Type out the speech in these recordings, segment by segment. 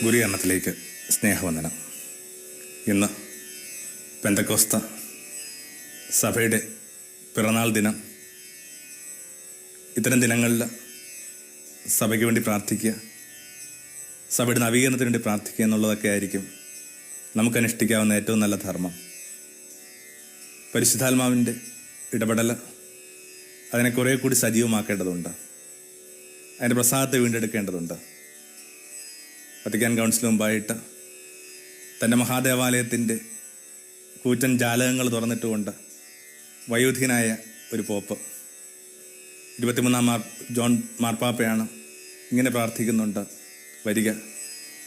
ഗുരുകരണത്തിലേക്ക് സ്നേഹവന്ദനം. ഇന്ന് പെന്തക്കോസ്ത സഭയുടെ പിറന്നാൾ ദിനം. ഇത്തരം ദിനങ്ങളിൽ സഭയ്ക്ക് വേണ്ടി പ്രാർത്ഥിക്കുക, സഭയുടെ നവീകരണത്തിന് വേണ്ടി പ്രാർത്ഥിക്കുക എന്നുള്ളതൊക്കെ ആയിരിക്കും നമുക്കനുഷ്ഠിക്കാവുന്ന ഏറ്റവും നല്ല ധർമ്മം. പരിശുദ്ധാത്മാവിൻ്റെ ഇടപെടൽ അതിനെ കുറേ കൂടി സജീവമാക്കേണ്ടതുണ്ട്, അതിൻ്റെ പ്രസാദത്തെ വീണ്ടെടുക്കേണ്ടതുണ്ട്. വത്തിക്കാൻ കൗൺസിലിന് മുമ്പായിട്ട് തൻ്റെ മഹാദേവാലയത്തിൻ്റെ കൂറ്റൻ ജാലകങ്ങൾ തുറന്നിട്ടുകൊണ്ട് വയോധികനായ ഒരു പോപ്പ് 23-ാം ജോൺ മാർപ്പാപ്പയാണ് ഇങ്ങനെ പ്രാർത്ഥിക്കുന്നുണ്ട്: വരിക,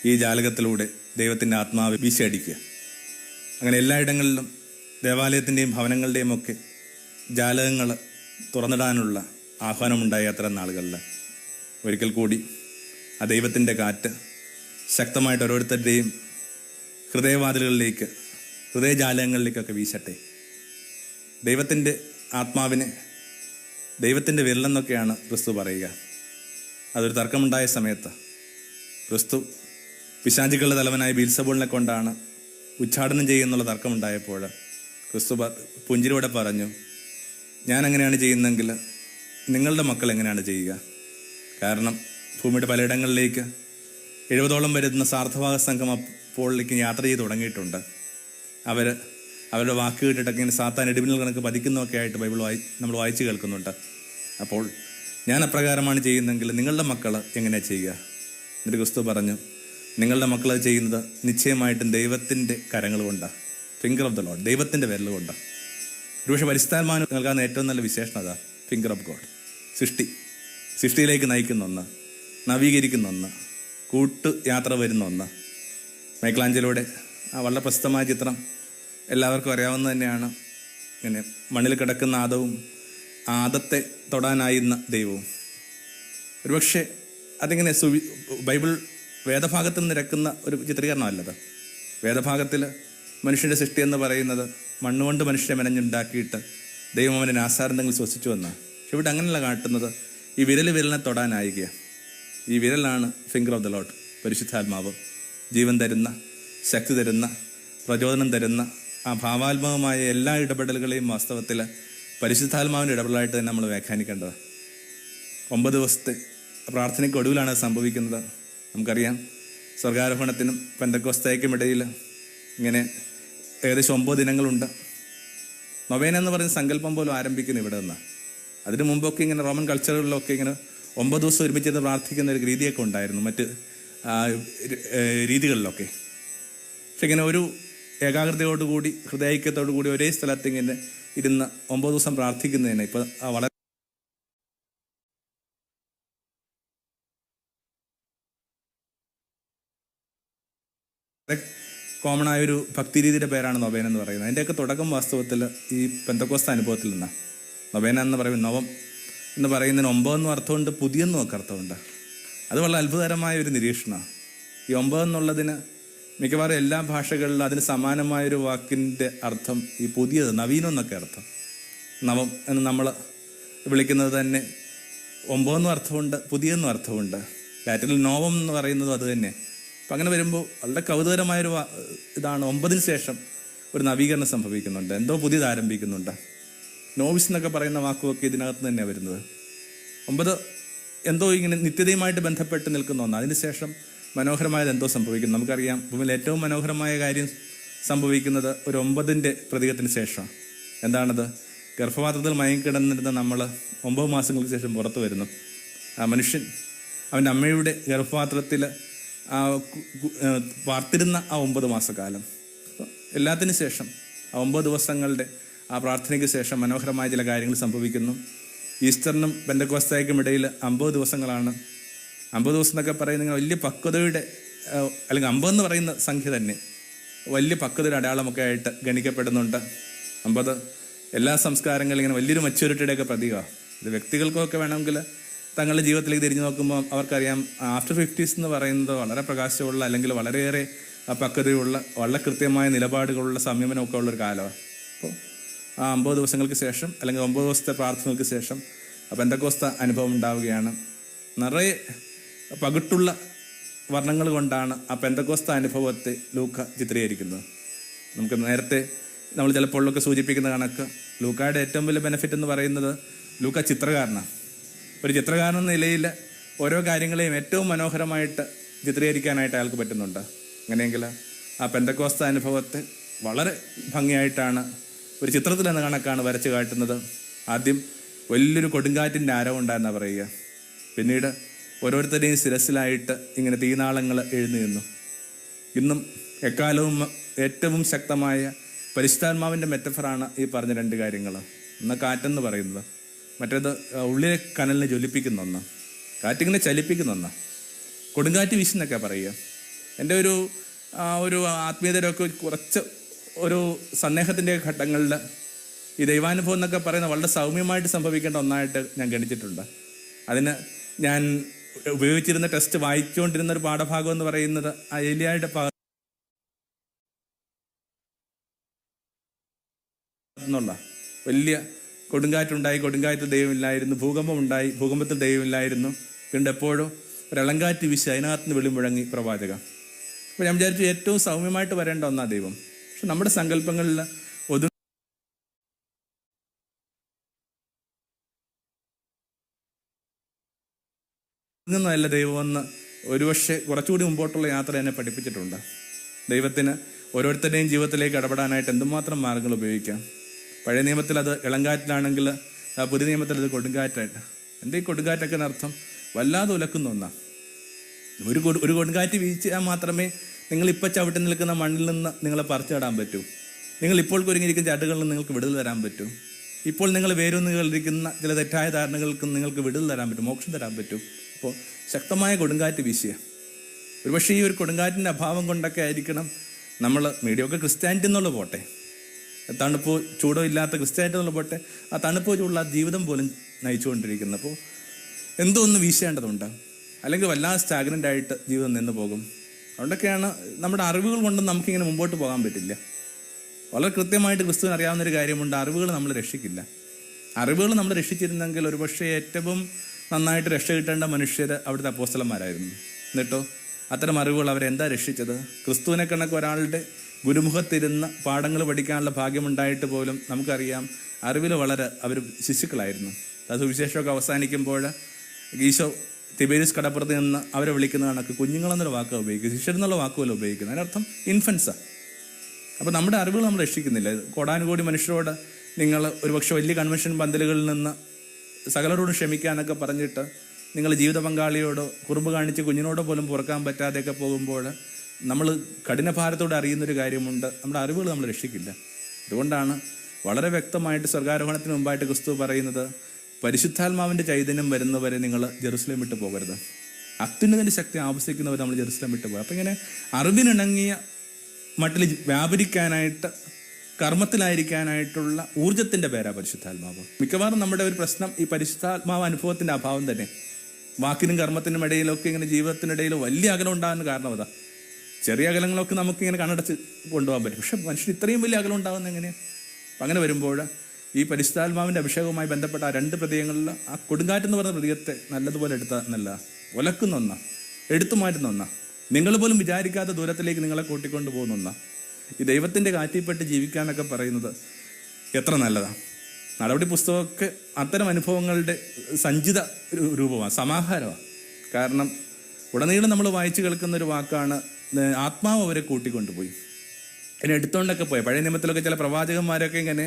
ഈ ജാലകത്തിലൂടെ ദൈവത്തിൻ്റെ ആത്മാവ് വീശിയടിക്കുക. അങ്ങനെ എല്ലായിടങ്ങളിലും ദേവാലയത്തിൻ്റെയും ഭവനങ്ങളുടെയും ഒക്കെ ജാലകങ്ങൾ തുറന്നിടാനുള്ള ആഹ്വാനമുണ്ടായി. അത്തരം നാളുകളിൽ ഒരിക്കൽ കൂടി ആ ദൈവത്തിൻ്റെ കാറ്റ് ശക്തമായിട്ട് ഓരോരുത്തരുടെയും ഹൃദയവാതിലുകളിലേക്ക്, ഹൃദയജാലകങ്ങളിലേക്കൊക്കെ വീശട്ടെ. ദൈവത്തിൻ്റെ ആത്മാവിനെ ദൈവത്തിൻ്റെ വിരലെന്നൊക്കെയാണ് ക്രിസ്തു പറയുക. അതൊരു തർക്കമുണ്ടായ സമയത്ത് ക്രിസ്തു പിശാചുക്കളുടെ തലവനായ ബീൽസബൂളിനെ കൊണ്ടാണ് ഉച്ചാടനം ചെയ്യുന്നുള്ള തർക്കമുണ്ടായപ്പോൾ ക്രിസ്തു പുഞ്ചിരിയോടെ പറഞ്ഞു: ഞാൻ എങ്ങനെയാണ് ചെയ്യുന്നതെങ്കിൽ നിങ്ങളുടെ മക്കൾ എങ്ങനെയാണ് ചെയ്യുക? കാരണം ഭൂമിയുടെ പലയിടങ്ങളിലേക്ക് 70ഓളം വരുന്ന സാർത്ഥവാഹ സംഘം അപ്പോഴേക്ക് യാത്ര ചെയ്ത് തുടങ്ങിയിട്ടുണ്ട്. അവരുടെ വാക്ക് കേട്ടിട്ടൊക്കെ ഇങ്ങനെ സാത്താൻ ഇടിമിന്നൽ കണക്ക് പതിക്കുന്നതൊക്കെ ആയിട്ട് നമ്മൾ വായിച്ച് കേൾക്കുന്നുണ്ട്. അപ്പോൾ ഞാൻ അപ്രകാരമാണ് ചെയ്യുന്നതെങ്കിൽ നിങ്ങളുടെ മക്കൾ എങ്ങനെയാണ് ചെയ്യുക? എന്നിട്ട് ക്രിസ്തു പറഞ്ഞു: നിങ്ങളുടെ മക്കൾ ചെയ്യുന്നത് നിശ്ചയമായിട്ടും ദൈവത്തിൻ്റെ കരങ്ങൾ കൊണ്ടാണ്, ഫിംഗർ ഓഫ് ദ ലോർഡ്, ദൈവത്തിൻ്റെ വിരൽ കൊണ്ടാണ്. ഒരുപക്ഷെ പരിശുദ്ധാത്മാവിന് നൽകാവുന്ന ഏറ്റവും നല്ല വിശേഷണത ഫിംഗർ ഓഫ് ഗോഡ്. സൃഷ്ടിയിലേക്ക് നയിക്കുന്ന ഒന്ന്, നവീകരിക്കുന്ന ഒന്ന്, യാത്ര വരുന്ന ഒന്ന്. മൈക്കലാഞ്ചലോയുടെ ആ വളരെ പ്രസിദ്ധമായ ചിത്രം എല്ലാവർക്കും അറിയാവുന്ന തന്നെയാണ്. ഇങ്ങനെ മണ്ണിൽ കിടക്കുന്ന ആദവും ആദത്തെ തൊടാനായിരുന്ന ദൈവവും. ഒരുപക്ഷെ അതിങ്ങനെ ബൈബിൾ വേദഭാഗത്ത് നിരക്കുന്ന ഒരു ചിത്രീകരണമല്ലത്. വേദഭാഗത്തിൽ മനുഷ്യൻ്റെ സൃഷ്ടി എന്ന് പറയുന്നത് മണ്ണുകൊണ്ട് മനുഷ്യനെ മെനഞ്ഞുണ്ടാക്കിയിട്ട് ദൈവം അവനെ ആസാരന്തങ്ങൾ ശ്വസിച്ചു എന്നാണ്. പക്ഷെ ഇവിടെ അങ്ങനെയല്ല കാട്ടുന്നത്. ഈ വിരലിനെ തൊടാനായിരിക്കുക. ഈ വിരലാണ് ഫിംഗർ ഓഫ് ദ ലോർഡ്, പരിശുദ്ധാത്മാവ്. ജീവൻ തരുന്ന, ശക്തി തരുന്ന, പ്രചോദനം തരുന്ന ആ ഭാവാത്മകമായ എല്ലാ ഇടപെടലുകളെയും വാസ്തവത്തിൽ പരിശുദ്ധാത്മാവിൻ്റെ ഇടപെടലായിട്ട് തന്നെ നമ്മൾ വ്യാഖ്യാനിക്കേണ്ടത്. 9 ദിവസത്തെ പ്രാർത്ഥനയ്ക്ക് ഒടുവിലാണ് സംഭവിക്കുന്നത്. നമുക്കറിയാം, സ്വർഗാരോഹണത്തിനും പെന്തക്കോസ്തയ്ക്കും ഇടയിൽ ഇങ്ങനെ ഏകദേശം 9 ദിനങ്ങളുണ്ട്. നൊവേന എന്ന് പറയുന്ന സങ്കല്പം പോലും ആരംഭിക്കുന്നു ഇവിടെ നിന്ന്. അതിനു മുമ്പൊക്കെ ഇങ്ങനെ റോമൻ കൾച്ചറുകളിലൊക്കെ ഇങ്ങനെ 9 ദിവസം ഒരുമിച്ച് പ്രാർത്ഥിക്കുന്ന ഒരു രീതിയൊക്കെ ഉണ്ടായിരുന്നു മറ്റ് രീതികളിലൊക്കെ. പക്ഷെ ഇങ്ങനെ ഒരു ഏകാഗ്രതയോടുകൂടി, ഹൃദയൈക്യത്തോടു കൂടി ഒരേ സ്ഥലത്ത് ഇങ്ങനെ ഇരുന്ന് 9 ദിവസം പ്രാർത്ഥിക്കുന്നതിന് ഇപ്പം വളരെ കോമൺ ആയൊരു ഭക്തി രീതിയുടെ പേരാണ് നൊവേന എന്ന് പറയുന്നത്. അതിൻ്റെയൊക്കെ തുടക്കം വാസ്തവത്തിൽ ഈ പെന്തക്കോസ്ത അനുഭവത്തിൽ നിന്നാണ്. നൊവേന എന്ന് പറയുന്നത്, നവം എന്ന് പറയുന്നതിന് 9 എന്നും അർത്ഥമുണ്ട്, പുതിയെന്നും ഒക്കെ അർത്ഥമുണ്ട്. അത് വളരെ അത്ഭുതകരമായ ഒരു നിരീക്ഷണമാണ്. ഈ 9 എന്നുള്ളതിന് മിക്കവാറും എല്ലാ ഭാഷകളിലും അതിന് സമാനമായൊരു വാക്കിൻ്റെ അർത്ഥം ഈ പുതിയത്, നവീനം എന്നൊക്കെ അർത്ഥം. നവം എന്ന് നമ്മൾ വിളിക്കുന്നത് തന്നെ 9 എന്നും അർത്ഥമുണ്ട്, പുതിയെന്നും അർത്ഥമുണ്ട്. ലാറ്റിനിൽ നോവം എന്ന് പറയുന്നതും അത് തന്നെ. അപ്പം അങ്ങനെ വരുമ്പോൾ വളരെ കൗതുകരമായൊരു ഇതാണ്. 9-ന് ശേഷം ഒരു നവീകരണം സംഭവിക്കുന്നുണ്ട്, എന്തോ പുതിയത് ആരംഭിക്കുന്നുണ്ട്. നോവിസ് എന്നൊക്കെ പറയുന്ന വാക്കുമൊക്കെ ഇതിനകത്ത് തന്നെയാണ് വരുന്നത്. 9 എന്തോ ഇങ്ങനെ നിത്യതയുമായിട്ട് ബന്ധപ്പെട്ട് നിൽക്കുന്ന ഒന്നാണ്. അതിനുശേഷം മനോഹരമായത് എന്തോ സംഭവിക്കുന്നു. നമുക്കറിയാം, ഭൂമിയിൽ ഏറ്റവും മനോഹരമായ കാര്യം സംഭവിക്കുന്നത് ഒരു 9ൻ്റെ പ്രതീകത്തിന് ശേഷം. എന്താണത്? ഗർഭപാത്രത്തിൽ മയങ്ങിക്കിടന്നിരുന്ന നമ്മൾ 9 മാസങ്ങൾക്ക് ശേഷം പുറത്തു വരുന്നു. ആ മനുഷ്യൻ അവൻ്റെ അമ്മയുടെ ഗർഭപാത്രത്തിൽ പാർത്തിരുന്ന ആ 9 മാസക്കാലം, എല്ലാത്തിനു ശേഷം ആ 9 ദിവസങ്ങളുടെ ആ പ്രാർത്ഥനയ്ക്ക് ശേഷം മനോഹരമായ ചില കാര്യങ്ങൾ സംഭവിക്കുന്നു. ഈസ്റ്ററിനും പെന്തക്കോസ്തയ്ക്കും ഇടയിൽ 50 ദിവസങ്ങളാണ്. 50 ദിവസം എന്നൊക്കെ പറയുന്നത് വലിയ പക്വതയുടെ, അല്ലെങ്കിൽ 50 എന്ന് പറയുന്ന സംഖ്യ തന്നെ വലിയ പക്വതയുടെ അടയാളമൊക്കെ ആയിട്ട് ഗണിക്കപ്പെടുന്നുണ്ട്. 50 എല്ലാ സംസ്കാരങ്ങളും ഇങ്ങനെ വലിയൊരു മെച്യൂരിറ്റിയുടെയൊക്കെ പ്രതീകമാണ്. ഇത് വ്യക്തികൾക്കൊക്കെ വേണമെങ്കിൽ തങ്ങളുടെ ജീവിതത്തിലേക്ക് തിരിഞ്ഞു നോക്കുമ്പോൾ അവർക്കറിയാം, ആഫ്റ്റർ 50s എന്ന് പറയുന്നത് വളരെ പ്രകാശമുള്ള, അല്ലെങ്കിൽ വളരെയേറെ പക്വതയുള്ള, വളരെ കൃത്യമായ നിലപാടുകളുള്ള, സംയമനമൊക്കെ ഉള്ളൊരു കാലമാണ്. അപ്പോൾ ആ 50 ദിവസങ്ങൾക്ക് ശേഷം, അല്ലെങ്കിൽ 9 ദിവസത്തെ പ്രാർത്ഥനകൾക്ക് ശേഷം പെന്തക്കോസ്ത അനുഭവം ഉണ്ടാവുകയാണ്. നിറയെ പകിട്ടുള്ള വർണ്ണങ്ങൾ കൊണ്ടാണ് ആ പെന്തക്കോസ്ത അനുഭവത്തെ ലൂക്ക ചിത്രീകരിക്കുന്നത്. നമുക്ക് നേരത്തെ നമ്മൾ ചിലപ്പോഴൊക്കെ സൂചിപ്പിക്കുന്ന കണക്ക് ലൂക്കായുടെ ഏറ്റവും വലിയ ബെനിഫിറ്റ് എന്ന് പറയുന്നത് ലൂക്ക ചിത്രകാരനാണ്. ഒരു ചിത്രകാരൻ എന്ന നിലയിൽ ഓരോ കാര്യങ്ങളെയും ഏറ്റവും മനോഹരമായിട്ട് ചിത്രീകരിക്കാനായിട്ട് അയാൾക്ക് പറ്റുന്നുണ്ട്. അങ്ങനെയെങ്കിൽ ആ പെന്തക്കോസ്ത അനുഭവത്തെ വളരെ ഭംഗിയായിട്ടാണ് ഒരു ചിത്രത്തിൽ എന്ന കണക്കാണ് വരച്ച് കാട്ടുന്നത്. ആദ്യം വലിയൊരു കൊടുങ്കാറ്റിൻ്റെ ആരവുണ്ടായെന്നാണ് പറയുക. പിന്നീട് ഓരോരുത്തരുടെയും ശിരസിലായിട്ട് ഇങ്ങനെ തീനാളങ്ങൾ എഴുന്നു നിന്നു. ഇന്നും എക്കാലവും ഏറ്റവും ശക്തമായ പരിശുദ്ധാത്മാവിൻ്റെ മെറ്റഫറാണ് ഈ പറഞ്ഞ രണ്ട് കാര്യങ്ങൾ. ഒന്ന് കാറ്റെന്ന് പറയുന്നത്, മറ്റേത് ഉള്ളിലെ കനലിനെ ജ്വലിപ്പിക്കുന്ന ഒന്ന്, കാറ്റിങ്ങനെ ചലിപ്പിക്കുന്ന ഒന്ന്. കൊടുങ്കാറ്റ് വീശെന്നൊക്കെ പറയുക. എൻ്റെ ഒരു ആത്മീയതരൊക്കെ കുറച്ച് ഒരു സന്ദേഹത്തിൻ്റെ ഘട്ടങ്ങളിൽ ഈ ദൈവാനുഭവം എന്നൊക്കെ പറയുന്നത് വളരെ സൗമ്യമായിട്ട് സംഭവിക്കേണ്ട ഒന്നായിട്ട് ഞാൻ ഗണിച്ചിട്ടുണ്ട്. അതിന് ഞാൻ ഉപയോഗിച്ചിരുന്ന ടെസ്റ്റ് വായിച്ചുകൊണ്ടിരുന്ന ഒരു പാഠഭാഗം എന്ന് പറയുന്നത് ആ ഏലിയായുടെ എന്നുള്ള വലിയ കൊടുങ്കാറ്റുണ്ടായി, കൊടുങ്കാറ്റ് ദൈവമില്ലായിരുന്നു. ഭൂകമ്പം ഉണ്ടായി, ഭൂകമ്പത്തിൽ ദൈവമില്ലായിരുന്നു. വീണ്ടും എപ്പോഴും ഒരിളങ്കാറ്റ് വീശി അതിനകത്ത് നിന്ന് വെളിമുഴങ്ങി പ്രവാചകം. അപ്പോൾ ഞാൻ വിചാരിച്ചു ഏറ്റവും സൗമ്യമായിട്ട് വരേണ്ട ഒന്നാ ദൈവം. പക്ഷെ നമ്മുടെ സങ്കല്പങ്ങളിൽ ഒതുങ്ങുന്നതല്ല ദൈവമെന്ന് ഒരുപക്ഷെ കുറച്ചുകൂടി മുമ്പോട്ടുള്ള യാത്ര എന്നെ പഠിപ്പിച്ചിട്ടുണ്ട്. ദൈവത്തിന് ഓരോരുത്തരുടെയും ജീവിതത്തിലേക്ക് ഇടപെടാനായിട്ട് എന്തുമാത്രം മാർഗങ്ങൾ ഉപയോഗിക്കാം. പഴയ നിയമത്തിൽ അത് ഇളങ്കാറ്റിലാണെങ്കിൽ പുതിയ നിയമത്തിൽ അത് കൊടുങ്കാറ്റായിട്ട്. എൻ്റെ ഈ കൊടുങ്കാറ്റൊക്കെ അർത്ഥം വല്ലാതെ ഉലക്കുന്ന ഒന്നാണ്. ഒരു കൊടുങ്കാറ്റ് വീഴ്ചയാൽ മാത്രമേ നിങ്ങളിപ്പോൾ ചവിട്ടി നിൽക്കുന്ന മണ്ണിൽ നിന്ന് നിങ്ങളെ പറിച്ചിടാൻ പറ്റൂ. നിങ്ങളിപ്പോൾ കുരുങ്ങിയിരിക്കുന്ന ചാട്ടുകളിൽ നിന്ന് നിങ്ങൾക്ക് വിടുതൽ തരാൻ പറ്റും. ഇപ്പോൾ നിങ്ങൾ വേരൂന്നുകളിരിക്കുന്ന ചില തെറ്റായ ധാരണകൾക്ക് നിങ്ങൾക്ക് വിടുതൽ തരാൻ പറ്റും, മോക്ഷം തരാൻ പറ്റും. അപ്പോൾ ശക്തമായ കൊടുങ്കാറ്റ് വീശിയ ഒരുപക്ഷെ ഈ ഒരു കൊടുങ്കാറ്റിൻ്റെ അഭാവം കൊണ്ടൊക്കെ ആയിരിക്കണം നമ്മൾ മീഡിയമൊക്കെ ക്രിസ്ത്യാനിറ്റി എന്നുള്ള പോട്ടെ, തണുപ്പോ ചൂടോ ഇല്ലാത്ത ക്രിസ്ത്യാനിറ്റി എന്നുള്ള പോട്ടെ, ആ തണുപ്പോ ചൂടുള്ള ജീവിതം പോലും നയിച്ചുകൊണ്ടിരിക്കുന്നത്. അപ്പോൾ എന്തോ ഒന്ന് വീശേണ്ടതുണ്ട്, അല്ലെങ്കിൽ വല്ലാതെ സ്റ്റാഗ്നൻ്റ് ആയിട്ട് ജീവിതം നിന്ന് പോകും. അതുകൊണ്ടൊക്കെയാണ് നമ്മുടെ അറിവുകൾ കൊണ്ട് നമുക്കിങ്ങനെ മുമ്പോട്ട് പോകാൻ പറ്റില്ല. വളരെ കൃത്യമായിട്ട് ക്രിസ്തുവിന് അറിയാവുന്നൊരു കാര്യമുണ്ട്, അറിവുകൾ നമ്മൾ രക്ഷിക്കില്ല. അറിവുകൾ നമ്മൾ രക്ഷിച്ചിരുന്നെങ്കിൽ ഒരുപക്ഷെ ഏറ്റവും നന്നായിട്ട് രക്ഷ കിട്ടേണ്ട മനുഷ്യർ അവിടുത്തെ അപ്പോസ്തലന്മാരായിരുന്നു. എന്നിട്ടോ അത്തരം അറിവുകൾ അവരെന്താ രക്ഷിച്ചത്? ക്രിസ്തുവിനെ കണക്ക് ഒരാളുടെ ഗുരുമുഖത്തിരുന്ന് പാഠങ്ങൾ പഠിക്കാനുള്ള ഭാഗ്യമുണ്ടായിട്ട് പോലും നമുക്കറിയാം അറിവിൽ വളരെ അവർ ശിശുക്കളായിരുന്നു. അത് സുവിശേഷമൊക്കെ അവസാനിക്കുമ്പോൾ ഈശോ തിബേരിയസ് കടപ്പുറത്ത് നിന്ന് അവരെ വിളിക്കുന്ന കണക്ക് കുഞ്ഞുങ്ങളെന്നൊരു വാക്കാണ് ഉപയോഗിക്കുന്നത്, ശിഷ്യരെന്നുള്ള വാക്കുമല്ല ഉപയോഗിക്കുന്നത്. അതിനർത്ഥം ഇൻഫൻസാണ്. അപ്പോൾ നമ്മുടെ അറിവുകൾ നമ്മൾ രക്ഷിക്കുന്നില്ല. കോടാനുകോടി മനുഷ്യരോട് നിങ്ങൾ ഒരുപക്ഷെ വലിയ കൺവെൻഷൻ പന്തലുകളിൽ നിന്ന് സകലരോടും ക്ഷമിക്കാനൊക്കെ പറഞ്ഞിട്ട് നിങ്ങൾ ജീവിത പങ്കാളിയോടോ കുറുമ്പ് കാണിച്ച് കുഞ്ഞിനോടോ പോലും പുറക്കാൻ പറ്റാതെയൊക്കെ പോകുമ്പോൾ നമ്മൾ കഠിനഭാരത്തോടെ അറിയുന്നൊരു കാര്യമുണ്ട്, നമ്മുടെ അറിവുകൾ നമ്മൾ രക്ഷിക്കില്ല. അതുകൊണ്ടാണ് വളരെ വ്യക്തമായിട്ട് സ്വർഗാരോഹണത്തിന് മുമ്പായിട്ട് ക്രിസ്തു പറയുന്നത്, പരിശുദ്ധാത്മാവിൻ്റെ ചൈതന്യം വരുന്നവരെ നിങ്ങൾ ജെറുസലേം വിട്ട് പോകരുത്. അത്യുന്നതിൻ്റെ ശക്തി ആവശ്യിക്കുന്നവർ നമ്മൾ ജെറുസലേം വിട്ട് പോകും. അപ്പം ഇങ്ങനെ അറിവിനിണങ്ങിയ മട്ടിൽ വ്യാപരിക്കാനായിട്ട് കർമ്മത്തിലായിരിക്കാനായിട്ടുള്ള ഊർജത്തിൻ്റെ പേരാ പരിശുദ്ധാത്മാവ്. മിക്കവാറും നമ്മുടെ ഒരു പ്രശ്നം ഈ പരിശുദ്ധാത്മാവ് അനുഭവത്തിൻ്റെ അഭാവം തന്നെ. വാക്കിനും കർമ്മത്തിനും ഇടയിലൊക്കെ ഇങ്ങനെ ജീവിതത്തിനിടയിൽ വലിയ അകലം ഉണ്ടാകാൻ കാരണം അതാ. ചെറിയ അകലങ്ങളൊക്കെ നമുക്കിങ്ങനെ കണ്ണടച്ച് കൊണ്ടുപോകാൻ പറ്റും, പക്ഷെ മനുഷ്യൻ ഇത്രയും വലിയ അകലം ഉണ്ടാകുന്നത് എങ്ങനെയാണ്? അപ്പം അങ്ങനെ വരുമ്പോൾ ഈ പരിശുദ്ധാത്മാവിൻ്റെ അഭിഷേകവുമായി ബന്ധപ്പെട്ട ആ രണ്ട് പ്രതീകങ്ങളിൽ ആ കൊടുങ്കാറ്റെന്ന് പറയുന്ന പ്രതീകത്തെ നല്ലതുപോലെ എടുത്തന്നല്ല, ഒലക്കുന്ന ഒന്നാണ്, എടുത്തു മാറ്റുന്ന ഒന്നാണ്, നിങ്ങൾ പോലും വിചാരിക്കാത്ത ദൂരത്തിലേക്ക് നിങ്ങളെ കൂട്ടിക്കൊണ്ടു പോകുന്ന ഒന്നാണ്. ഈ ദൈവത്തിൻ്റെ കാറ്റിൽപ്പെട്ട് ജീവിക്കാനൊക്കെ പറയുന്നത് എത്ര നല്ലതാണ്. നടപടി പുസ്തകമൊക്കെ അത്തരം അനുഭവങ്ങളുടെ സഞ്ചിത രൂപമാണ്, സമാഹാരമാണ്. കാരണം ഉടനീളം നമ്മൾ വായിച്ചു കേൾക്കുന്നൊരു വാക്കാണ് ആത്മാവ് അവരെ കൂട്ടിക്കൊണ്ടുപോയി, ഇങ്ങനെ എടുത്തുകൊണ്ടൊക്കെ പോയി. പഴയ നിയമത്തിലൊക്കെ ചില പ്രവാചകന്മാരൊക്കെ ഇങ്ങനെ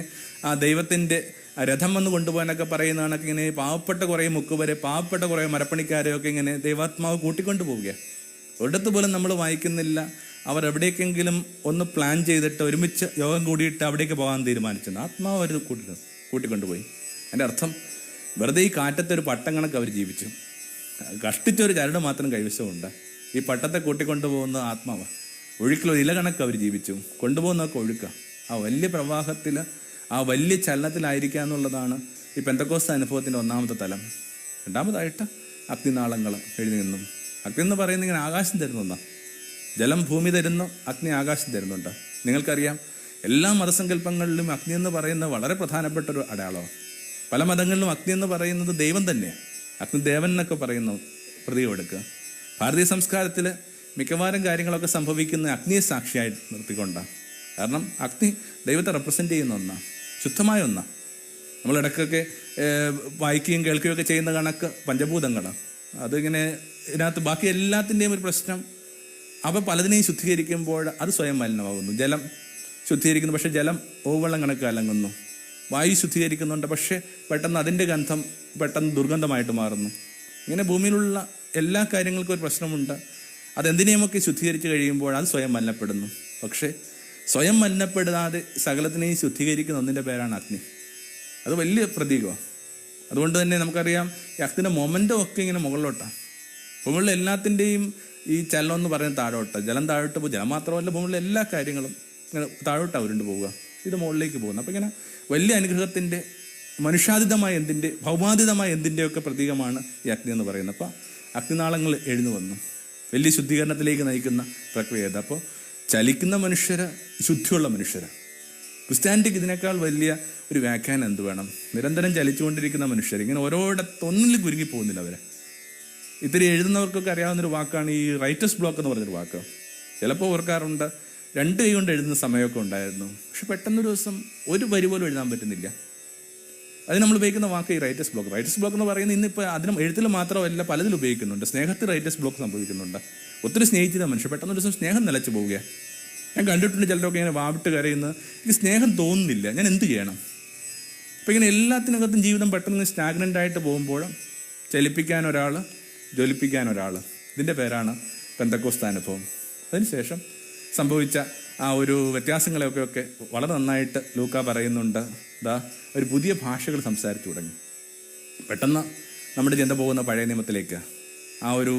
ആ ദൈവത്തിൻ്റെ രഥം വന്ന് കൊണ്ടുപോകാനൊക്കെ പറയുന്ന കണക്ക് ഇങ്ങനെ പാവപ്പെട്ട കുറേ മുക്കുവരെ, പാവപ്പെട്ട കുറേ മരപ്പണിക്കാരെയൊക്കെ ഇങ്ങനെ ദൈവാത്മാവ് കൂട്ടിക്കൊണ്ടു പോവുക. ഒരിടത്ത് പോലും നമ്മൾ വായിക്കുന്നില്ല അവർ എവിടേക്കെങ്കിലും ഒന്ന് പ്ലാൻ ചെയ്തിട്ട് ഒരുമിച്ച് യോഗം കൂടിയിട്ട് അവിടേക്ക് പോകാൻ തീരുമാനിച്ചെന്ന്. ആത്മാവ് അവർ കൂട്ടിക്കൊണ്ടുപോയി. എൻ്റെ അർത്ഥം വെറുതെ ഈ കാറ്റത്തെ ഒരു പട്ടം കണക്ക് അവർ ജീവിച്ചു. കഷ്ടിച്ചൊരു ചരട് മാത്രം കൈവശമുണ്ട്. ഈ പട്ടത്തെ കൂട്ടിക്കൊണ്ടുപോകുന്ന ആത്മാവ്. ഒഴുക്കിലൊരു ഇല കണക്ക് അവർ ജീവിച്ചു. കൊണ്ടുപോകുന്നതൊക്കെ ഒഴുക്കുക. ആ വലിയ പ്രവാഹത്തിൽ, ആ വലിയ ചലനത്തിലായിരിക്കുക എന്നുള്ളതാണ് ഈ പെന്തക്കോസ്ത അനുഭവത്തിൻ്റെ ഒന്നാമത്തെ തലം. രണ്ടാമതായിട്ട് അഗ്നിനാളങ്ങൾ എഴുതി നിന്നും. അഗ്നി എന്ന് പറയുന്നത് ഇങ്ങനെ ആകാശം തരുന്നതാണ്. ജലം ഭൂമി തരുന്നു, അഗ്നി ആകാശം തരുന്നുണ്ട്. നിങ്ങൾക്കറിയാം എല്ലാ മതസങ്കല്പങ്ങളിലും അഗ്നി എന്ന് പറയുന്നത് വളരെ പ്രധാനപ്പെട്ട ഒരു അടയാളമാണ്. പല മതങ്ങളിലും അഗ്നി എന്ന് പറയുന്നത് ദൈവം തന്നെയാണ്. അഗ്നിദേവൻ എന്നൊക്കെ പറയുന്നു പ്രതീകം എടുക്കുക. ഭാരതീയ സംസ്കാരത്തിൽ മിക്കവാറും കാര്യങ്ങളൊക്കെ സംഭവിക്കുന്ന അഗ്നിയെ സാക്ഷിയായി നിർത്തിക്കൊണ്ടാണ്. കാരണം അഗ്നി ദൈവത്തെ റെപ്രസെൻ്റ് ചെയ്യുന്ന ഒന്നാണ്, ശുദ്ധമായ ഒന്നാണ്. നമ്മളിടയ്ക്കൊക്കെ വായിക്കുകയും കേൾക്കുകയൊക്കെ ചെയ്യുന്ന കണക്ക് പഞ്ചഭൂതങ്ങളാണ്. അതിങ്ങനെ ഇതിനകത്ത് ബാക്കി എല്ലാത്തിൻ്റെയും ഒരു പ്രശ്നം, അവ പലതിനെയും ശുദ്ധീകരിക്കുമ്പോൾ അത് സ്വയം മലിനമാകുന്നു. ജലം ശുദ്ധീകരിക്കുന്നു, പക്ഷേ ജലം ഓവെള്ളം കണക്ക് കലങ്ങുന്നു. വായു ശുദ്ധീകരിക്കുന്നുണ്ട്, പക്ഷേ പെട്ടെന്ന് അതിൻ്റെ ഗന്ധം പെട്ടെന്ന് ദുർഗന്ധമായിട്ട് മാറുന്നു. ഇങ്ങനെ ഭൂമിയിലുള്ള എല്ലാ കാര്യങ്ങൾക്കും ഒരു പ്രശ്നമുണ്ട്. അതെന്തിനേയുമൊക്കെ ശുദ്ധീകരിച്ച് കഴിയുമ്പോൾ അത് സ്വയം മലിനപ്പെടുന്നു. പക്ഷേ സ്വയം മലിനപ്പെടാതെ സകലത്തിനെയും ശുദ്ധീകരിക്കുന്ന ഒന്നിൻ്റെ പേരാണ് അഗ്നി. അത് വലിയ പ്രതീകമാണ്. അതുകൊണ്ട് തന്നെ നമുക്കറിയാം ഈ അഗ്നിൻ്റെ മൊമെൻ്റം ഒക്കെ ഇങ്ങനെ മുകളിലോട്ടാണ്. ഭൂമിയിലുള്ള എല്ലാത്തിൻ്റെയും ഈ ചലനം എന്ന് പറയുന്നത് താഴോട്ടാണ്. ജലം താഴോട്ട് പോകും. ജലം മാത്രമല്ല, ഭൂമിയിലെ എല്ലാ കാര്യങ്ങളും ഇങ്ങനെ താഴോട്ടാണ് ഉരുണ്ട് പോവുക, ഇത് മുകളിലേക്ക് പോകുന്നത്. അപ്പോൾ ഇങ്ങനെ വലിയ അനുഗ്രഹത്തിൻ്റെ, മനുഷ്യാതീതമായ എന്തിൻ്റെ, ഭൗമാതീതമായ എന്തിൻ്റെയൊക്കെ പ്രതീകമാണ് ഈ അഗ്നി എന്ന് പറയുന്നത്. അപ്പോൾ അഗ്നിനാളങ്ങൾ എഴുന്നു വന്നു വലിയ ശുദ്ധീകരണത്തിലേക്ക് നയിക്കുന്ന പ്രക്രിയ. അപ്പോൾ ചലിക്കുന്ന മനുഷ്യര് ശുദ്ധിയുള്ള മനുഷ്യര്. ക്രിസ്ത്യാനിറ്റിക്ക് ഇതിനേക്കാൾ വലിയ ഒരു വ്യാഖ്യാനം എന്ത് വേണം? നിരന്തരം ചലിച്ചുകൊണ്ടിരിക്കുന്ന മനുഷ്യർ, ഇങ്ങനെ ഓരോയിടത്തൊന്നിൽ കുരുങ്ങി പോകുന്നില്ല അവർ. ഇത്തിരി എഴുതുന്നവർക്കൊക്കെ അറിയാവുന്നൊരു വാക്കാണ് ഈ റൈറ്റേഴ്സ് ബ്ലോക്ക് എന്ന് പറഞ്ഞൊരു വാക്ക്. ചിലപ്പോൾ ഓർക്കാറുണ്ട്, 2 കൈ കൊണ്ട് എഴുതുന്ന സമയമൊക്കെ ഉണ്ടായിരുന്നു, പക്ഷെ പെട്ടെന്നൊരു ദിവസം ഒരു വരി പോലും എഴുതാൻ പറ്റുന്നില്ല. അത് നമ്മൾ ഉപയോഗിക്കുന്ന വാക്ക് ഈ റൈറ്റേഴ്സ് ബ്ലോക്ക്. റൈറ്റേഴ്സ് ബ്ലോക്ക് എന്ന് പറയുന്നത് ഇന്നിപ്പോൾ അതിന് എഴുത്തിൽ മാത്രമല്ല പലതിൽ ഉപയോഗിക്കുന്നുണ്ട്. സ്നേഹത്തിൽ റൈറ്റേഴ്സ് ബ്ലോക്ക് സംഭവിക്കുന്നുണ്ട്. ഒത്തിരി സ്നേഹിച്ചിരുന്ന മനുഷ്യർ പെട്ടെന്നൊരു ദിവസം സ്നേഹം നിലച്ചു പോവുക. ഞാൻ കണ്ടിട്ടുണ്ട് ചിലരൊക്കെ ഇങ്ങനെ വാവിട്ട് കരയുന്നത്, എനിക്ക് സ്നേഹം തോന്നുന്നില്ല, ഞാൻ എന്ത് ചെയ്യണം? അപ്പോൾ ഇങ്ങനെ എല്ലാത്തിനകത്തും ജീവിതം പെട്ടെന്ന് സ്റ്റാഗ്നൻ്റ് ആയിട്ട് പോകുമ്പോൾ ചലിപ്പിക്കാൻ ഒരാൾ, ജ്വലിപ്പിക്കാൻ ഒരാൾ. ഇതിൻ്റെ പേരാണ് പെന്തക്കോസ്ത് അനുഭവം. അതിനുശേഷം സംഭവിച്ച ആ ഒരു വ്യത്യാസങ്ങളെയൊക്കെ വളരെ നന്നായിട്ട് ലൂക്ക പറയുന്നുണ്ട്. ഒരു പുതിയ ഭാഷകൾ സംസാരിച്ചു തുടങ്ങി. പെട്ടെന്ന് നമ്മുടെ ചിന്ത പോകുന്ന പഴയ നിയമത്തിലേക്ക്. ആ ഒരു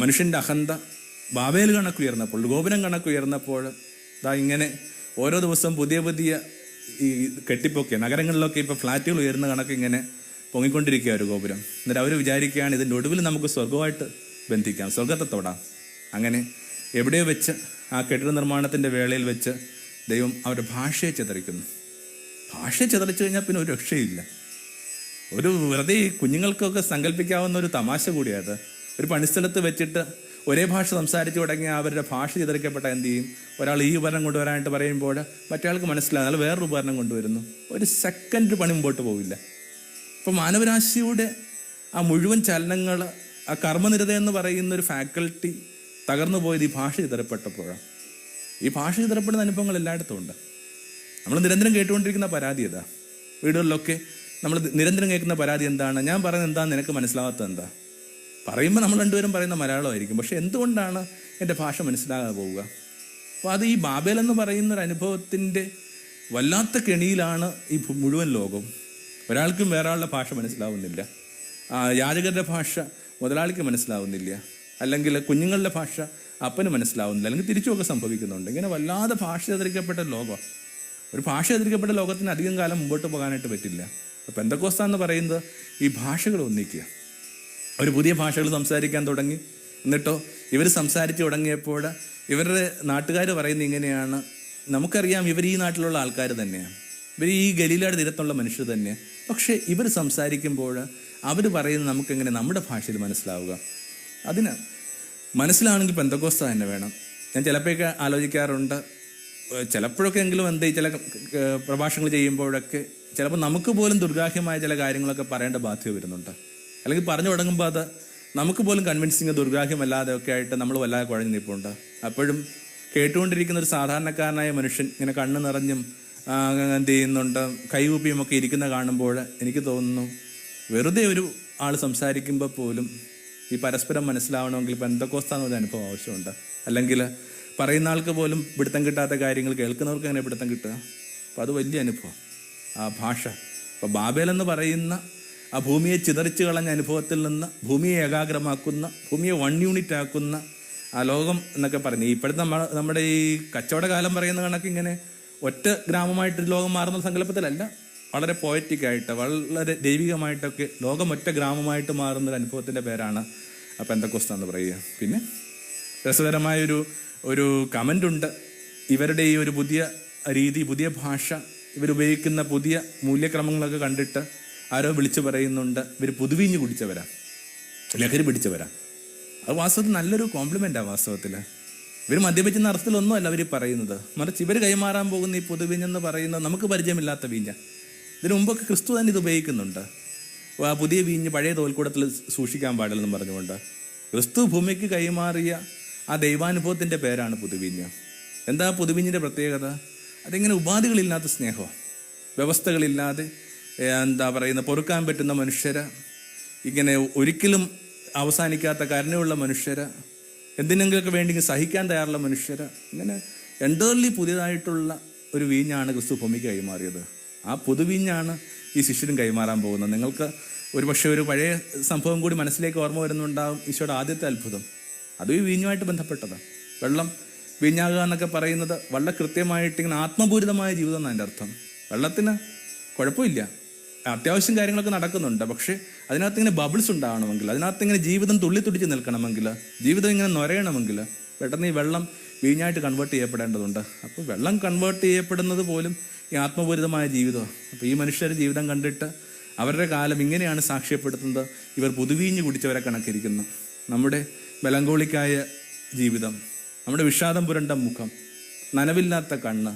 മനുഷ്യൻ്റെ അഹന്ത ബാബേൽ കണക്കുയർന്നപ്പോൾ, ഗോപുരം കണക്കുയർന്നപ്പോൾ ഇങ്ങനെ ഓരോ ദിവസവും പുതിയ പുതിയ ഈ കെട്ടിപ്പൊക്കെ നഗരങ്ങളിലൊക്കെ ഇപ്പോൾ ഫ്ലാറ്റുകൾ ഉയർന്ന കണക്ക് ഇങ്ങനെ പൊങ്ങിക്കൊണ്ടിരിക്കുക ഒരു ഗോപുരം. എന്നിട്ട് അവർ വിചാരിക്കുകയാണ് ഇതിൻ്റെ ഒടുവിൽ നമുക്ക് സ്വർഗമായിട്ട് ബന്ധിക്കാം, സ്വർഗത്തെ തൊടാം. അങ്ങനെ എവിടെയോ വെച്ച് ആ കെട്ടിട നിർമ്മാണത്തിൻ്റെ വേളയിൽ വെച്ച് ദൈവം അവരുടെ ഭാഷയെ ചിതറിക്കുന്നു. ഭാഷയെ ചിതറിച്ചു കഴിഞ്ഞാൽ പിന്നെ ഒരു രക്ഷയില്ല. ഒരു വെറുതെ കുഞ്ഞുങ്ങൾക്കൊക്കെ സങ്കല്പിക്കാവുന്ന ഒരു തമാശ കൂടിയത്. ഒരു പണിസ്ഥലത്ത് വെച്ചിട്ട് ഒരേ ഭാഷ സംസാരിച്ച് തുടങ്ങിയ അവരുടെ ഭാഷ ചിതറിക്കപ്പെട്ട എന്ത് ചെയ്യും? ഒരാൾ ഈ ഉപകരണം കൊണ്ടുവരാനായിട്ട് പറയുമ്പോൾ മറ്റയാൾക്ക് മനസ്സിലാകും, അയാൾ വേറൊരു ഉപകരണം കൊണ്ടുവരുന്നു. ഒരു സെക്കൻഡ് പണി മുമ്പോട്ട് പോവില്ല. അപ്പോൾ മാനവരാശിയുടെ ആ മുഴുവൻ ചലനങ്ങൾ, ആ കർമ്മനിരത എന്ന് പറയുന്ന ഒരു ഫാക്കൽറ്റി തകർന്നു പോയത് ഈ ഭാഷ ചിതറപ്പെട്ടപ്പോഴാണ്. ഈ ഭാഷ ചിതറപ്പെടുന്ന അനുഭവങ്ങൾ എല്ലായിടത്തും ഉണ്ട്. നമ്മൾ നിരന്തരം കേട്ടുകൊണ്ടിരിക്കുന്ന പരാതി ഏതാ? വീടുകളിലൊക്കെ നമ്മൾ നിരന്തരം കേൾക്കുന്ന പരാതി എന്താണ്? ഞാൻ പറയുന്നത് എന്താണെന്ന് നിനക്ക് മനസ്സിലാവാത്തത് എന്താ? പറയുമ്പോൾ നമ്മൾ രണ്ടുപേരും പറയുന്ന മലയാളമായിരിക്കും, പക്ഷെ എന്തുകൊണ്ടാണ് എൻ്റെ ഭാഷ മനസ്സിലാകാതെ പോവുക? അപ്പോൾ അത് ഈ ബാബേൽ എന്ന് പറയുന്നൊരു അനുഭവത്തിൻ്റെ വല്ലാത്ത കെണിയിലാണ് ഈ മുഴുവൻ ലോകം. ഒരാൾക്കും വേറെ ആളുടെ ഭാഷ മനസ്സിലാവുന്നില്ല. യാചകരുടെ ഭാഷ മുതലാളിക്ക് മനസ്സിലാവുന്നില്ല, അല്ലെങ്കിൽ കുഞ്ഞുങ്ങളുടെ ഭാഷ അപ്പന് മനസ്സിലാവുന്നില്ല, അല്ലെങ്കിൽ തിരിച്ചുമൊക്കെ സംഭവിക്കുന്നുണ്ട്. ഇങ്ങനെ വല്ലാതെ ഭാഷ എതിരിക്കപ്പെട്ട ലോകം. ഒരു ഭാഷ എതിരിക്കപ്പെട്ട ലോകത്തിന് അധികം കാലം മുമ്പോട്ട് പോകാനായിട്ട് പറ്റില്ല. അപ്പോൾ പെന്തക്കോസ്ത് എന്ന് പറയുന്നത് ഈ ഭാഷകൾ ഒന്നിക്കുക. അവർ പുതിയ ഭാഷകൾ സംസാരിക്കാൻ തുടങ്ങി. എന്നിട്ടോ ഇവർ സംസാരിച്ച് തുടങ്ങിയപ്പോൾ ഇവരുടെ നാട്ടുകാർ പറയുന്നത് ഇങ്ങനെയാണ്, നമുക്കറിയാം ഇവർ ഈ നാട്ടിലുള്ള ആൾക്കാർ തന്നെയാണ്, ഇവർ ഈ ഗലീലയുടെ തീരത്തുള്ള മനുഷ്യർ തന്നെയാണ്, പക്ഷേ ഇവർ സംസാരിക്കുമ്പോൾ അവർ പറയുന്നത് നമുക്കെങ്ങനെ നമ്മുടെ ഭാഷയിൽ മനസ്സിലാവുക? അതിന് മനസ്സിലാണെങ്കിൽ പെന്തക്കോസ്ത് തന്നെ വേണം. ഞാൻ ചിലപ്പോഴൊക്കെ ആലോചിക്കാറുണ്ട്, ചിലപ്പോഴൊക്കെ എങ്കിലും ചില പ്രഭാഷണങ്ങൾ ചെയ്യുമ്പോഴൊക്കെ ചിലപ്പോൾ നമുക്ക് പോലും ദുർഗ്രാഹ്യമായ ചില കാര്യങ്ങളൊക്കെ പറയേണ്ട ബാധ്യത വരുന്നുണ്ട്. അല്ലെങ്കിൽ പറഞ്ഞു തുടങ്ങുമ്പോൾ അത് നമുക്ക് പോലും കൺവിൻസിങ് ദുർഗ്രാഹ്യമല്ലാതെ ഒക്കെ ആയിട്ട് നമ്മൾ വല്ലാതെ കുഴഞ്ഞു നിൽപ്പുണ്ട്. അപ്പോഴും കേട്ടുകൊണ്ടിരിക്കുന്ന ഒരു സാധാരണക്കാരനായ മനുഷ്യൻ ഇങ്ങനെ കണ്ണ് നിറഞ്ഞും എന്ത് ചെയ്യുന്നുണ്ട്, കൈകൂപ്പിയും ഒക്കെ ഇരിക്കുന്ന കാണുമ്പോൾ എനിക്ക് തോന്നുന്നു വെറുതെ ഒരു ആൾ സംസാരിക്കുമ്പോൾ പോലും ഈ പരസ്പരം മനസ്സിലാവണമെങ്കിൽ പെന്തക്കോസ്താന്നൊരു അനുഭവം ആവശ്യമുണ്ട്. അല്ലെങ്കിൽ പറയുന്ന ആൾക്ക് പോലും പിടുത്തം കിട്ടാത്ത കാര്യങ്ങൾ കേൾക്കുന്നവർക്ക് എങ്ങനെ പിടുത്തം കിട്ടുക? അപ്പോൾ അത് വലിയ അനുഭവം, ആ ഭാഷ. അപ്പോൾ ബാബേൽ എന്ന് പറയുന്ന ആ ഭൂമിയെ ചിതറിച്ച് കളഞ്ഞ അനുഭവത്തിൽ നിന്ന് ഭൂമിയെ ഏകാഗ്രമാക്കുന്ന, ഭൂമിയെ 1 യൂണിറ്റ് ആക്കുന്ന ആ ലോകം എന്നൊക്കെ പറഞ്ഞു. ഇപ്പോഴത്തെ നമ്മുടെ ഈ കച്ചവട കാലം പറയുന്ന കണക്ക് ഇങ്ങനെ ഒറ്റ ഗ്രാമമായിട്ട് ലോകം മാറുന്ന സങ്കല്പത്തിലല്ല, വളരെ പോയറ്റിക്കായിട്ട് വളരെ ദൈവികമായിട്ടൊക്കെ ലോകം ഒറ്റ ഗ്രാമമായിട്ട് മാറുന്നൊരു അനുഭവത്തിൻ്റെ പേരാണ് പെന്തക്കോസ്ത് എന്ന് പറയുക. പിന്നെ രസകരമായൊരു കമൻ്റ് ഉണ്ട്. ഇവരുടെ ഈ ഒരു പുതിയ രീതി, പുതിയ ഭാഷ, ഇവരുപയോഗിക്കുന്ന പുതിയ മൂല്യക്രമങ്ങളൊക്കെ കണ്ടിട്ട് ആരോ വിളിച്ചു പറയുന്നുണ്ട്, ഇവർ പുതുവീഞ്ഞ് കുടിച്ചവരാ, ലഹരി പിടിച്ചവരാ. അത് വാസ്തവത്തിൽ നല്ലൊരു കോംപ്ലിമെൻ്റാണ്. വാസ്തവത്തിൽ ഇവർ മദ്യപിച്ചെന്ന അർത്ഥത്തിലൊന്നുമല്ല അവർ പറയുന്നത്, മറിച്ച് ഇവർ കൈമാറാൻ പോകുന്ന ഈ പുതുവീഞ്ഞെന്ന് പറയുന്നത് നമുക്ക് പരിചയമില്ലാത്ത വീഞ്ഞ. ഇതിനു മുമ്പൊക്കെ ക്രിസ്തു തന്നെ ഇത് ഉപയോഗിക്കുന്നുണ്ട്. ആ പുതിയ വീഞ്ഞ് പഴയ തോൽക്കൂടത്തിൽ സൂക്ഷിക്കാൻ പാടില്ലെന്ന് പറഞ്ഞുകൊണ്ട് ക്രിസ്തു ഭൂമിക്ക് കൈമാറിയ ആ ദൈവാനുഭവത്തിൻ്റെ പേരാണ് പുതുവീഞ്ഞ്. എന്താ പുതുവീഞ്ഞിൻ്റെ പ്രത്യേകത? അതിങ്ങനെ ഉപാധികളില്ലാത്ത സ്നേഹമാണ്, വ്യവസ്ഥകളില്ലാതെ എന്താ പറയുന്ന പൊറുക്കാൻ പറ്റുന്ന മനുഷ്യരെ, ഇങ്ങനെ ഒരിക്കലും അവസാനിക്കാത്ത കരുണയുള്ള മനുഷ്യരെ, എന്തിനെങ്കിലൊക്കെ വേണ്ടി സഹിക്കാൻ തയ്യാറുള്ള മനുഷ്യരെ, ഇങ്ങനെ എൻ്റർലി പുതിയതായിട്ടുള്ള ഒരു വീഞ്ഞാണ് ക്രിസ്തു ഭൂമിക്ക് കൈമാറിയത്. ആ പുതുവീഞ്ഞാണ് ഈ ശിഷ്യരും കൈമാറാൻ പോകുന്നത്. നിങ്ങൾക്ക് ഒരുപക്ഷെ ഒരു പഴയ സംഭവം കൂടി മനസ്സിലേക്ക് ഓർമ്മ വരുന്നുണ്ടാകും. ഈശോയുടെ ആദ്യത്തെ അത്ഭുതം അതും ഈ വീഞ്ഞുമായിട്ട് ബന്ധപ്പെട്ടതാണ്. വെള്ളം വീഞ്ഞാകുക എന്നൊക്കെ പറയുന്നത് വളരെ കൃത്യമായിട്ട് ഇങ്ങനെ ആത്മപൂരിതമായ ജീവിതം എന്നാണ് എൻ്റെ അർത്ഥം. വെള്ളത്തിന് കുഴപ്പമില്ല, അത്യാവശ്യം കാര്യങ്ങളൊക്കെ നടക്കുന്നുണ്ട്. പക്ഷേ അതിനകത്ത് ഇങ്ങനെ ബബിൾസ് ഉണ്ടാകണമെങ്കിൽ, അതിനകത്ത് ഇങ്ങനെ ജീവിതം തുള്ളിത്തുടിച്ച് നിൽക്കണമെങ്കിൽ, ജീവിതം ഇങ്ങനെ നുരയണമെങ്കിൽ പെട്ടെന്ന് ഈ വെള്ളം വീഞ്ഞായിട്ട് കൺവേർട്ട് ചെയ്യപ്പെടേണ്ടതുണ്ട്. അപ്പോൾ വെള്ളം കൺവേർട്ട് ചെയ്യപ്പെടുന്നത് പോലും ഈ ആത്മപൂരിതമായ ജീവിതമാണ്. അപ്പോൾ ഈ മനുഷ്യരുടെ ജീവിതം കണ്ടിട്ട് അവരുടെ കാലം ഇങ്ങനെയാണ് സാക്ഷ്യപ്പെടുത്തുന്നത്. ഇവർ പുതുവീഞ്ഞ് കുടിച്ചവരെ കണക്കിരിക്കുന്നു. നമ്മുടെ മെലങ്കോളിക്കായ ജീവിതം, നമ്മുടെ വിഷാദം പുരണ്ട മുഖം, നനവില്ലാത്ത കണ്ണ്,